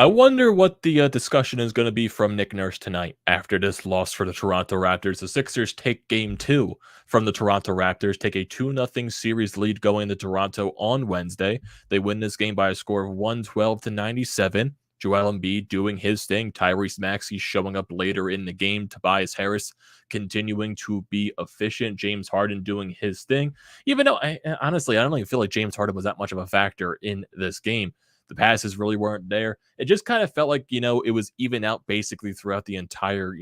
I wonder what the discussion is going to be from Nick Nurse tonight after this loss for the Toronto Raptors. The Sixers take game 2 from the Toronto Raptors, take a 2-0 series lead going to Toronto on Wednesday. They win this game by a score of 112-97. Joel Embiid doing his thing. Tyrese Maxey showing up later in the game. Tobias Harris continuing to be efficient. James Harden doing his thing. Even though, honestly, I don't even feel like James Harden was that much of a factor in this game. The passes really weren't there. It just kind of felt like, it was even out basically throughout the entire,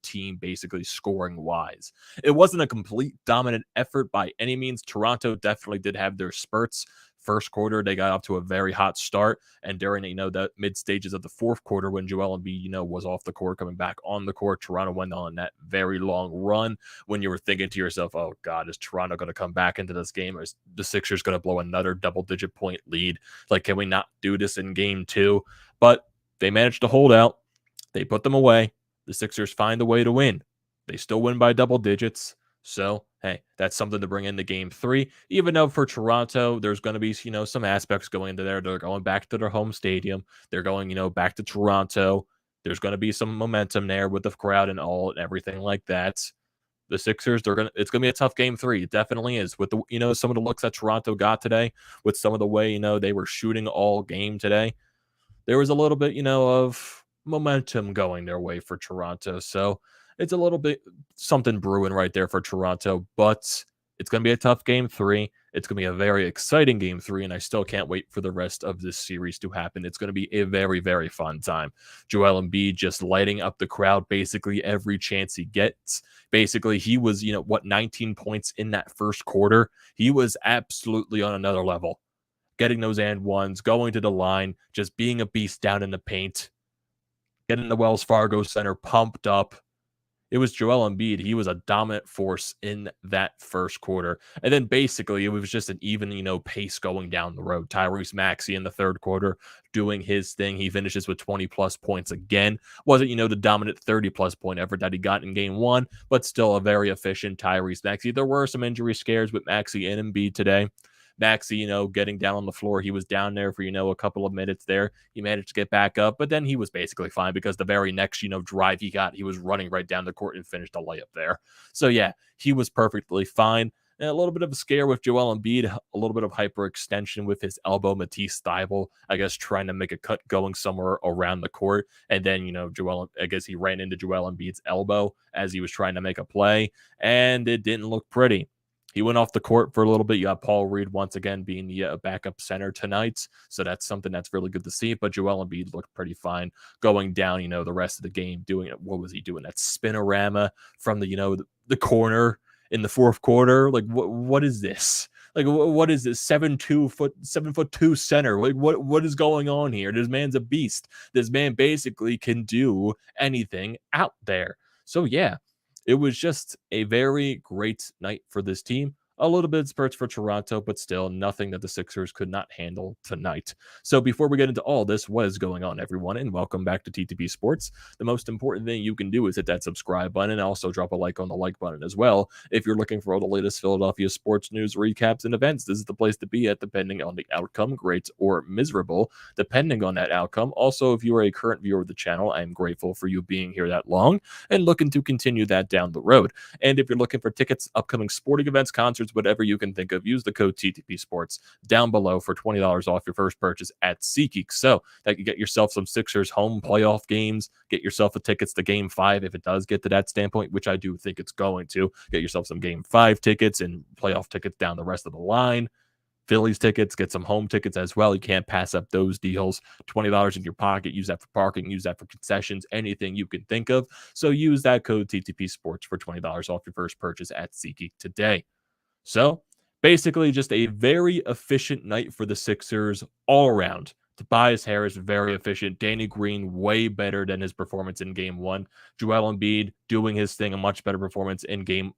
team, basically scoring wise. It wasn't a complete dominant effort by any means. Toronto definitely did have their spurts. First quarter, they got off to a very hot start. And during, the mid stages of the fourth quarter, when Joel Embiid, was off the court, coming back on the court, Toronto went on that very long run when you were thinking to yourself, oh God, is Toronto going to come back into this game? Or is the Sixers going to blow another double-digit point lead? Like, can we not do this in game 2? But they managed to hold out. They put them away. The Sixers find a way to win. They still win by double digits. So, hey, that's something to bring into game 3. Even though for Toronto, there's going to be, some aspects going into there. They're going back to their home stadium. They're going, back to Toronto. There's going to be some momentum there with the crowd and all and everything like that. The Sixers, it's gonna be a tough game 3. It definitely is. With the some of the looks that Toronto got today, with some of the way they were shooting all game today, there was a little bit of momentum going their way for Toronto. So it's a little bit something brewing right there for Toronto, but it's gonna be a tough game 3. It's gonna be a very exciting game 3, and I still can't wait for the rest of this series to happen. It's gonna be a very, very fun time. Joel Embiid just lighting up the crowd basically every chance he gets. Basically, he was, 19 points in that first quarter. He was absolutely on another level. Getting those and ones, going to the line, just being a beast down in the paint, getting the Wells Fargo Center pumped up. It was Joel Embiid. He was a dominant force in that first quarter. And then basically it was just an even, pace going down the road. Tyrese Maxey in the third quarter doing his thing. He finishes with 20 plus points again. Wasn't, the dominant 30 plus point effort that he got in game 1, but still a very efficient Tyrese Maxey. There were some injury scares with Maxey and Embiid today. Maxey, getting down on the floor. He was down there for, a couple of minutes there. He managed to get back up, but then he was basically fine because the very next, drive he got, he was running right down the court and finished a layup there. So yeah, he was perfectly fine. And a little bit of a scare with Joel Embiid, a little bit of hyperextension with his elbow, Matisse Thybulle, I guess, trying to make a cut going somewhere around the court. And then, I guess he ran into Joel Embiid's elbow as he was trying to make a play, and it didn't look pretty. He went off the court for a little bit. You got Paul Reed once again being the backup center tonight. So that's something that's really good to see. But Joel Embiid looked pretty fine going down, the rest of the game, doing it. What was he doing? That spinorama from the corner in the fourth quarter. Like, what is this? Like, what is this? 7'2" center. Like, what is going on here? This man's a beast. This man basically can do anything out there. So yeah, it was just a very great night for this team. A little bit of spurts for Toronto, but still nothing that the Sixers could not handle tonight. So before we get into all this, what is going on, everyone, and welcome back to TTP Sports. The most important thing you can do is hit that subscribe button and also drop a like on the like button as well. If you're looking for all the latest Philadelphia sports news, recaps, and events, this is the place to be at, depending on the outcome, great or miserable, depending on that outcome. Also, if you are a current viewer of the channel, I am grateful for you being here that long and looking to continue that down the road. And if you're looking for tickets, upcoming sporting events, concerts, whatever you can think of, use the code TTP Sports down below for $20 off your first purchase at SeatGeek. So that you get yourself some Sixers home playoff games, get yourself the tickets to game 5 if it does get to that standpoint, which I do think it's going to. Get yourself some game 5 tickets and playoff tickets down the rest of the line. Phillies tickets, get some home tickets as well. You can't pass up those deals. $20 in your pocket. Use that for parking. Use that for concessions. Anything you can think of. So use that code TTP Sports for $20 off your first purchase at SeatGeek today. So basically just a very efficient night for the Sixers all around. Tobias Harris, very efficient. Danny Green, way better than his performance in game 1. Joel Embiid doing his thing, a much better performance in game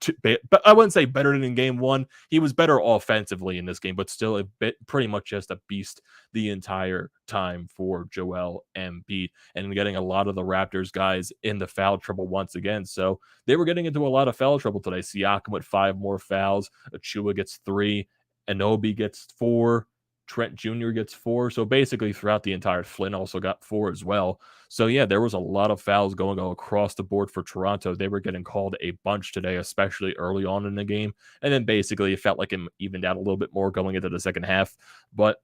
2. But I wouldn't say better than in game 1. He was better offensively in this game, but still pretty much just a beast the entire time for Joel Embiid. And getting a lot of the Raptors guys in the foul trouble once again. So they were getting into a lot of foul trouble today. Siakam with 5 more fouls. Achua gets 3. Anunoby gets 4. Trent Jr. gets 4. So basically throughout the entire, Flynn also got 4 as well. So yeah, there was a lot of fouls going across the board for Toronto. They were getting called a bunch today, especially early on in the game. And then basically it felt like it evened out a little bit more going into the second half. But,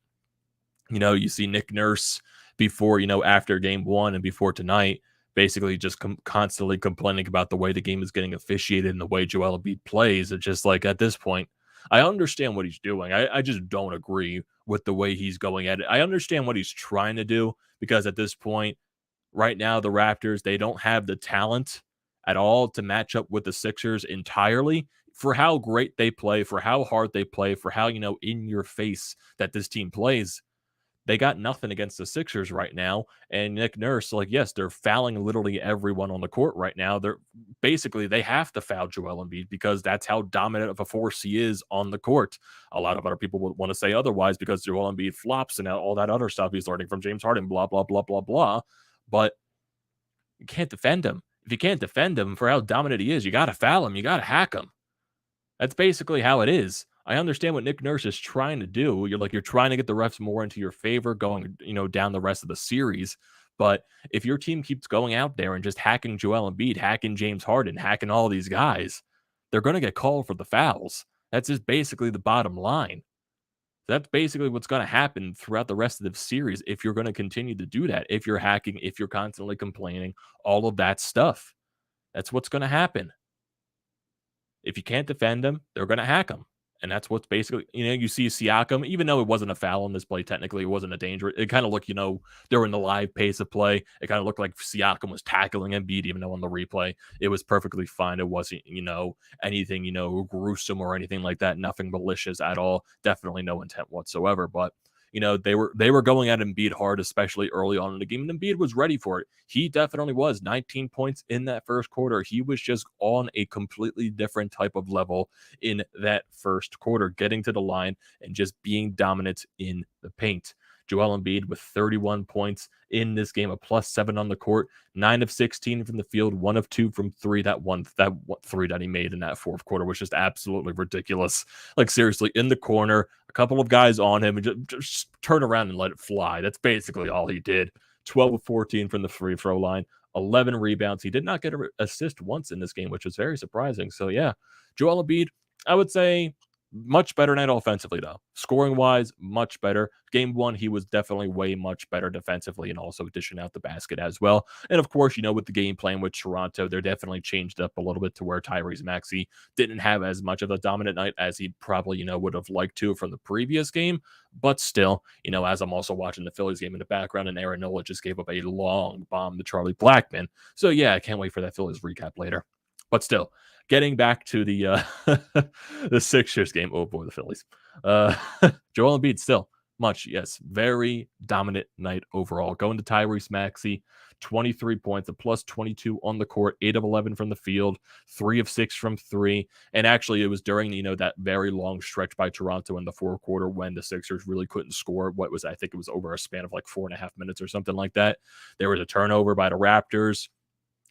you see Nick Nurse before, after game 1 and before tonight, basically just constantly complaining about the way the game is getting officiated and the way Joel Embiid plays. It's just like, at this point, I understand what he's doing. I just don't agree with the way he's going at it. I understand what he's trying to do, because at this point, right now, the Raptors, they don't have the talent at all to match up with the Sixers entirely for how great they play, for how hard they play, for how, in your face that this team plays. They got nothing against the Sixers right now. And Nick Nurse, like, yes, they're fouling literally everyone on the court right now. They have to foul Joel Embiid because that's how dominant of a force he is on the court. A lot of other people would want to say otherwise because Joel Embiid flops and all that other stuff he's learning from James Harden, blah, blah, blah, blah, blah. But you can't defend him. If you can't defend him for how dominant he is, you got to foul him. You got to hack him. That's basically how it is. I understand what Nick Nurse is trying to do. You're trying to get the refs more into your favor going, down the rest of the series. But if your team keeps going out there and just hacking Joel Embiid, hacking James Harden, hacking all these guys, they're going to get called for the fouls. That's just basically the bottom line. That's basically what's going to happen throughout the rest of the series if you're going to continue to do that. If you're hacking, if you're constantly complaining, all of that stuff. That's what's going to happen. If you can't defend them, they're going to hack them. And that's what's basically, you see Siakam, even though it wasn't a foul on this play, technically, it wasn't a danger. It kind of looked, during the live pace of play, it kind of looked like Siakam was tackling Embiid, even though on the replay, it was perfectly fine. It wasn't, anything, gruesome or anything like that. Nothing malicious at all. Definitely no intent whatsoever. But, they were going at Embiid hard, especially early on in the game, and Embiid was ready for it. He definitely was. 19 points in that first quarter. He was just on a completely different type of level in that first quarter, getting to the line and just being dominant in the paint. Joel Embiid with 31 points in this game, a +7 on the court, 9 of 16 from the field, 1 of 2 from 3. That one three that he made in that fourth quarter was just absolutely ridiculous. Like, seriously, in the corner, a couple of guys on him, and just turn around and let it fly. That's basically all he did. 12 of 14 from the free throw line, 11 rebounds. He did not get an assist once in this game, which was very surprising. So, yeah, Joel Embiid, I would say, much better night offensively, though. Scoring-wise, much better. Game 1, he was definitely way much better defensively and also dishing out the basket as well. And, of course, with the game plan with Toronto, they're definitely changed up a little bit to where Tyrese Maxey didn't have as much of a dominant night as he probably, would have liked to from the previous game. But still, as I'm also watching the Phillies game in the background, and Aaron Nola just gave up a long bomb to Charlie Blackmon. So, yeah, I can't wait for that Phillies recap later. But still, getting back to the the Sixers game. Oh boy, the Phillies. Joel Embiid still very dominant night overall. Going to Tyrese Maxey, 23 points, a +22 on the court, 8 of 11 from the field, 3 of 6 from 3. And actually, it was during that very long stretch by Toronto in the fourth quarter when the Sixers really couldn't score. I think it was over a span of like 4.5 minutes or something like that. There was a turnover by the Raptors.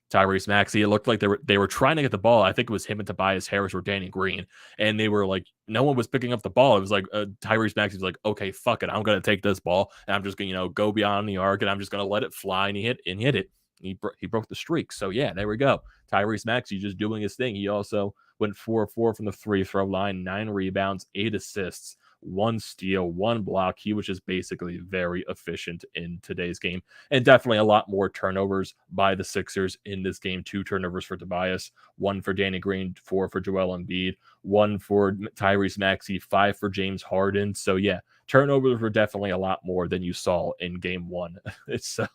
Tyrese Maxey, it looked like they were trying to get the ball. I think it was him and Tobias Harris or Danny Green, and they were like, no one was picking up the ball. It was like Tyrese Maxey was like, okay, fuck it, I'm gonna take this ball and I'm just gonna go beyond the arc and I'm just gonna let it fly, and he hit it. He broke the streak. So yeah, there we go. Tyrese Maxey just doing his thing. He also went 4-4 from the free throw line, 9 rebounds, 8 assists, 1 steal, 1 block. He was just basically very efficient in today's game, and definitely a lot more turnovers by the Sixers in this game. 2 turnovers for Tobias, 1 for Danny Green, 4 for Joel Embiid, 1 for Tyrese Maxey, 5 for James Harden. So yeah, turnovers were definitely a lot more than you saw in game 1. So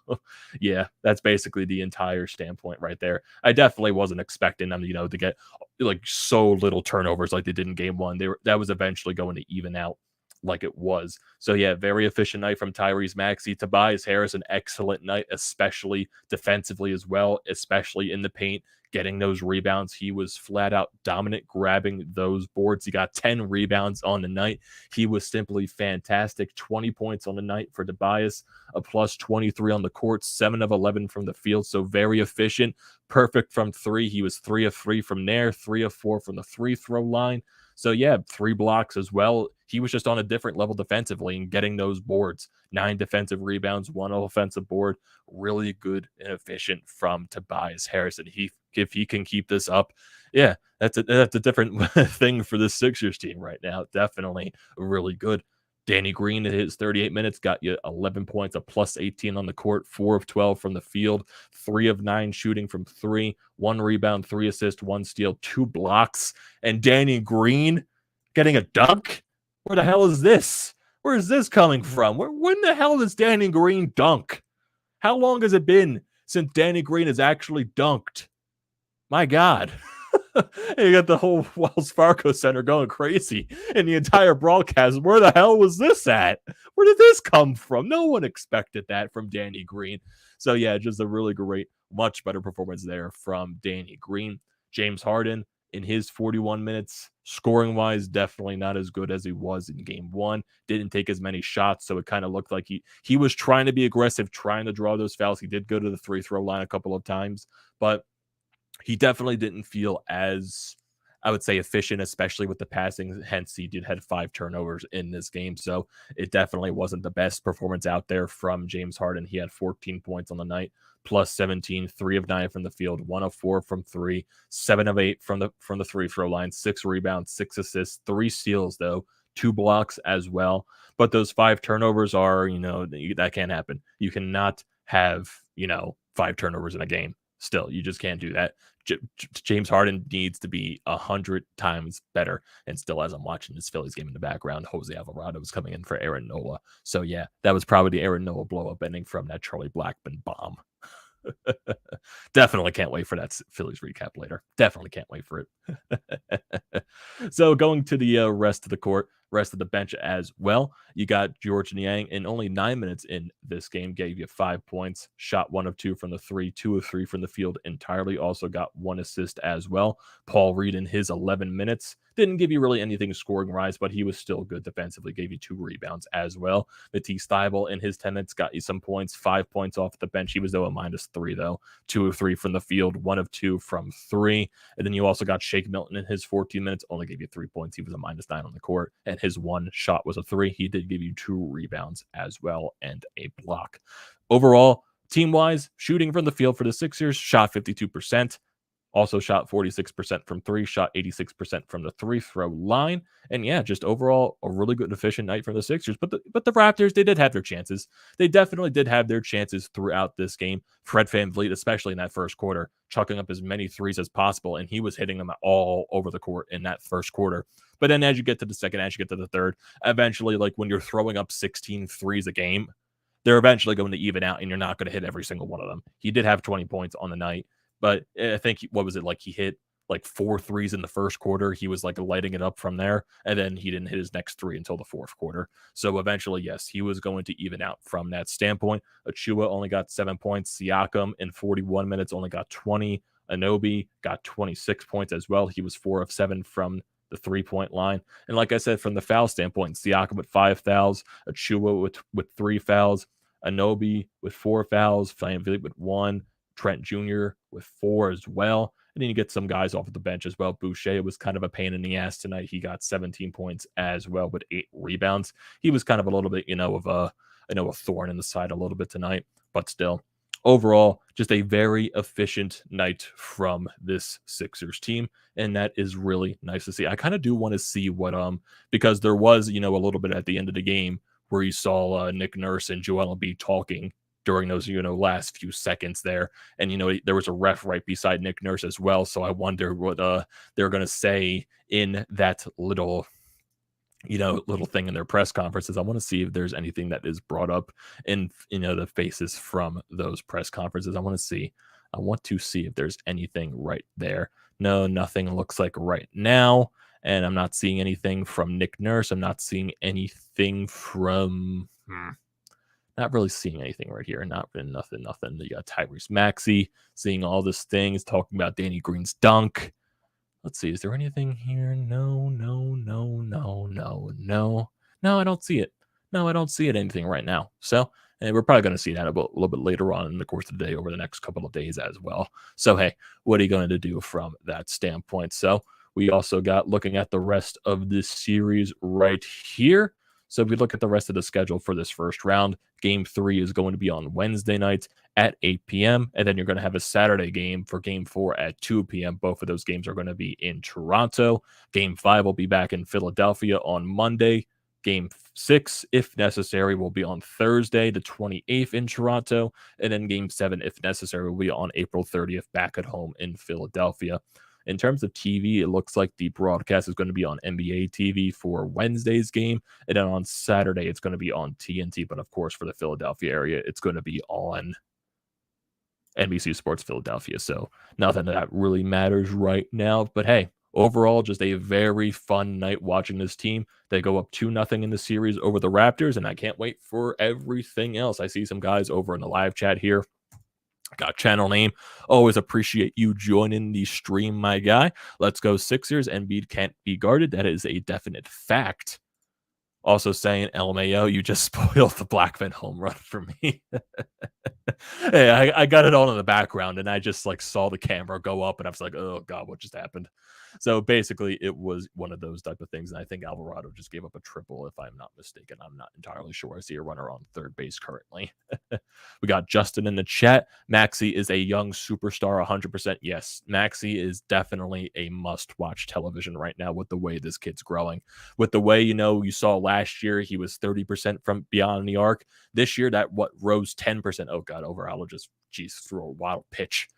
yeah, that's basically the entire standpoint right there. I definitely wasn't expecting them, to get like so little turnovers like they did in game 1. That was eventually going to even out like it was. So yeah, very efficient night from Tyrese Maxey. Tobias Harris, an excellent night, especially defensively as well, especially in the paint, getting those rebounds. He was flat out dominant, grabbing those boards. He got 10 rebounds on the night. He was simply fantastic. 20 points on the night for Tobias, a +23 on the court, 7 of 11 from the field. So very efficient, perfect from 3. He was 3 of 3 from there, 3 of 4 from the free throw line. So yeah, 3 blocks as well. He was just on a different level defensively and getting those boards. 9 defensive rebounds, 1 offensive board. Really good and efficient from Tobias Harris. And if he can keep this up, yeah, that's a different thing for the Sixers team right now. Definitely really good. Danny Green in his 38 minutes got you 11 points, a plus 18 on the court, 4 of 12 from the field, 3 of 9 shooting from 3, 1 rebound, 3 assists, 1 steal, 2 blocks. And Danny Green getting a dunk? Where the hell is this? Where is this coming from? When the hell does Danny Green dunk? How long has it been since Danny Green has actually dunked? My God. You got the whole Wells Fargo Center going crazy and the entire broadcast. Where the hell was this at? Where did this come from? No one expected that from Danny Green. So, yeah, just a really great, much better performance there from Danny Green. James Harden in his 41 minutes, scoring-wise, definitely not as good as he was in Game 1. Didn't take as many shots, so it kind of looked like he was trying to be aggressive, trying to draw those fouls. He did go to the free-throw line a couple of times, but he definitely didn't feel as, I would say, efficient, especially with the passing. Hence, he did had 5 turnovers in this game. So it definitely wasn't the best performance out there from James Harden. He had 14 points on the night, plus 17, 3 of 9 from the field, 1 of 4 from 3, 7 of 8 from the free throw line, 6 rebounds, 6 assists, 3 steals, though, 2 blocks as well. But those 5 turnovers are, that can't happen. You cannot have, 5 turnovers in a game. Still, you just can't do that. James Harden needs to be 100 times better. And still, as I'm watching this Phillies game in the background, Jose Alvarado was coming in for Aaron Nola. So, yeah, that was probably the Aaron Nola blow-up ending from that Charlie Blackmon bomb. Definitely can't wait for that Phillies recap later. Definitely can't wait for it. So going to the rest of the court, rest of the bench as well. You got George Niang in only 9 minutes in this game, gave you 5 points, shot 1 of 2 from the 3, 2 of 3 from the field entirely. Also got 1 assist as well. Paul Reed in his 11 minutes didn't give you really anything scoring-wise, but he was still good defensively, gave you 2 rebounds as well. Matisse Thybulle in his 10 minutes got you some points, 5 points off the bench. He was, though, a -3, though. 2 of 3 from the field, 1 of 2 from 3. And then you also got Shake Milton in his 14 minutes, only gave you 3 points. He was a -9 on the court, and his 1 shot was a 3. He did give you 2 rebounds as well and a block. Overall, team-wise, shooting from the field for the Sixers, shot 52%. Also shot 46% from 3, shot 86% from the free-throw line. And yeah, just overall a really good, efficient night for the Sixers. But the Raptors, they did have their chances. They definitely did have their chances throughout this game. Fred VanVleet, especially in that first quarter, chucking up as many threes as possible, and he was hitting them all over the court in that first quarter. But then as you get to the second, as you get to the third, eventually, like when you're throwing up 16 threes a game, they're eventually going to even out, and you're not going to hit every single one of them. He did have 20 points on the night. But I think, what was it, like he hit like 4 threes in the first quarter. He was like lighting it up from there. And then he didn't hit his next 3 until the fourth quarter. So eventually, yes, he was going to even out from that standpoint. Achua only got 7 points. Siakam in 41 minutes only got 20. Anunoby got 26 points as well. He was 4 of 7 from the 3-point line. And like I said, from the foul standpoint, Siakam with 5 fouls, Achua with 3 fouls, Anunoby with 4 fouls, VanVleet with 1, Trent Jr. with 4 as well. And then you get some guys off of the bench as well. Boucher was kind of a pain in the ass tonight. He got 17 points as well with 8 rebounds. He was kind of a little bit, of a thorn in the side a little bit tonight, but still. Overall, just a very efficient night from this Sixers team, and that is really nice to see. I kind of do want to see what because there was, a little bit at the end of the game where you saw Nick Nurse and Joel Embiid talking during those, last few seconds there. And, there was a ref right beside Nick Nurse as well. So I wonder what they're going to say in that little thing in their press conferences. I want to see if there's anything that is brought up in, the faces from those press conferences. I want to see if there's anything right there. No, nothing looks like right now. And I'm not seeing anything from Nick Nurse. I'm not seeing anything from... Not really seeing anything right here. Nothing. You got Tyrese Maxey seeing all these things, talking about Danny Green's dunk. Let's see. Is there anything here? No. No, I don't see it. No, I don't see it anything right now. So we're probably going to see that a little bit later on in the course of the day over the next couple of days as well. So, hey, what are you going to do from that standpoint? So We also got looking at the rest of this series right here. So if we look at the rest of the schedule for this first round, game 3 is going to be on Wednesday night at 8 p.m. And then you're going to have a Saturday game for game 4 at 2 p.m. Both of those games are going to be in Toronto. Game 5 will be back in Philadelphia on Monday. Game 6, if necessary, will be on Thursday, the 28th in Toronto. And then game 7, if necessary, will be on April 30th back at home in Philadelphia. In terms of TV, it looks like the broadcast is going to be on NBA TV for Wednesday's game. And then on Saturday, it's going to be on TNT. But of course, for the Philadelphia area, it's going to be on NBC Sports Philadelphia. So nothing that really matters right now. But hey, overall, just a very fun night watching this team. They go up 2-0 in the series over the Raptors, and I can't wait for everything else. I see some guys over in the live chat here. Got channel name. Always appreciate you joining the stream, my guy. Let's go Sixers. Embiid can't be guarded. That is a definite fact. Also saying, LMAO, you just spoiled the Blackman home run for me. Hey, I got it all in the background, and I just like saw the camera go up, and I was like, oh God, what just happened? So basically, it was one of those type of things, and I think Alvarado just gave up a triple, if I'm not mistaken. I'm not entirely sure. I see a runner on third base currently. We got Justin in the chat. Maxey is a young superstar, 100%. Yes, Maxey is definitely a must-watch television right now with the way this kid's growing. With the way, you saw last year, he was 30% from beyond the arc. This year, that rose 10%. Oh, God, Alvarado just, threw a wild pitch.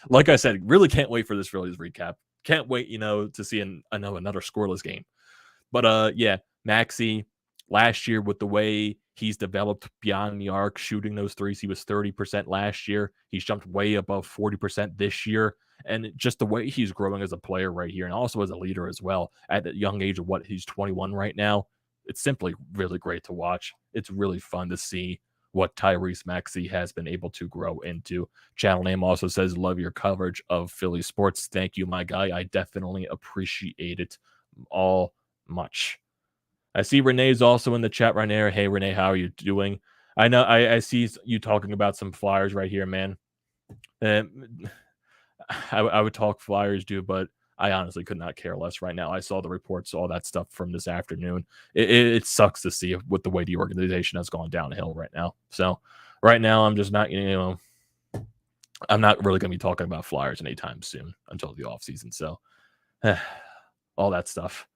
Like I said, really can't wait for this Phillies recap. Can't wait, to see another scoreless game. But yeah, Maxey last year with the way he's developed beyond the arc, shooting those threes, he was 30% last year. He's jumped way above 40% this year. And just the way he's growing as a player right here, and also as a leader as well, at the young age of he's 21 right now. It's simply really great to watch. It's really fun to see what Tyrese Maxey has been able to grow into. Channel name also says, love your coverage of Philly sports. Thank you, my guy. I definitely appreciate it all much. I see Renee's also in the chat right now. Hey, Renee, how are you doing? I know I see you talking about some Flyers right here, man. I would talk Flyers, dude, but I honestly could not care less right now. I saw the reports, all that stuff from this afternoon. It sucks to see with the way the organization has gone downhill right now. So right now, I'm just not, I'm not really going to be talking about Flyers anytime soon until the offseason. So all that stuff.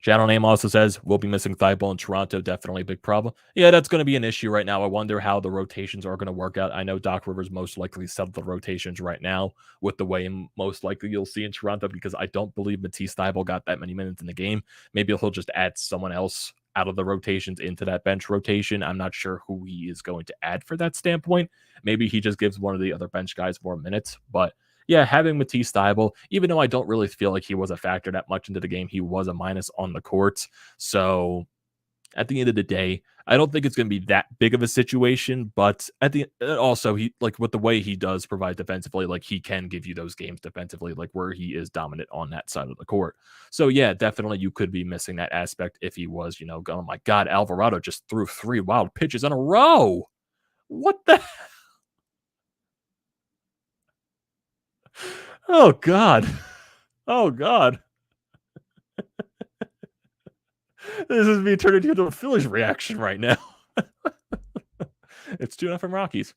Channel name also says, we'll be missing Thibault in Toronto. Definitely a big problem. Yeah, that's going to be an issue right now. I wonder how the rotations are going to work out. I know Doc Rivers most likely settled the rotations right now with the way most likely you'll see in Toronto, because I don't believe Matisse Thibault got that many minutes in the game. Maybe he'll just add someone else out of the rotations into that bench rotation. I'm not sure who he is going to add for that standpoint. Maybe he just gives one of the other bench guys more minutes, but yeah, having Matisse Thibault, even though I don't really feel like he was a factor that much into the game, he was a minus on the court. So at the end of the day, I don't think it's going to be that big of a situation. But also, he, like, with the way he does provide defensively, like, he can give you those games defensively, like where he is dominant on that side of the court. So yeah, definitely you could be missing that aspect if he was, going, oh my God, Alvarado just threw 3 wild pitches in a row. What the? Oh, God. Oh, God. This is me turning into a Phillies reaction right now. It's 2-0 Rockies.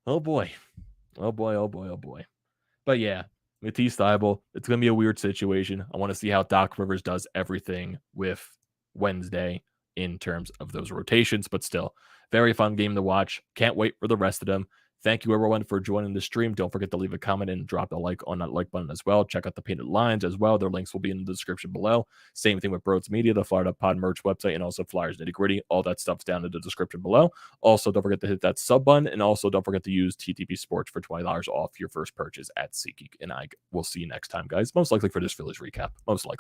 Oh, boy. Oh, boy, oh, boy, oh, boy. But yeah, Matisse Thybulle, it's going to be a weird situation. I want to see how Doc Rivers does everything with Wednesday in terms of those rotations, but still, very fun game to watch. Can't wait for the rest of them. Thank you, everyone, for joining the stream. Don't forget to leave a comment and drop a like on that like button as well. Check out the painted lines as well. Their links will be in the description below. Same thing with BrodesMedia, the Fired Up Pod merch website, and also Flyers Nitty Gritty. All that stuff's down in the description below. Also, don't forget to hit that sub button, and also don't forget to use TTP Sports for $20 off your first purchase at SeatGeek. And I will see you next time, guys. Most likely for this Phillies recap. Most likely.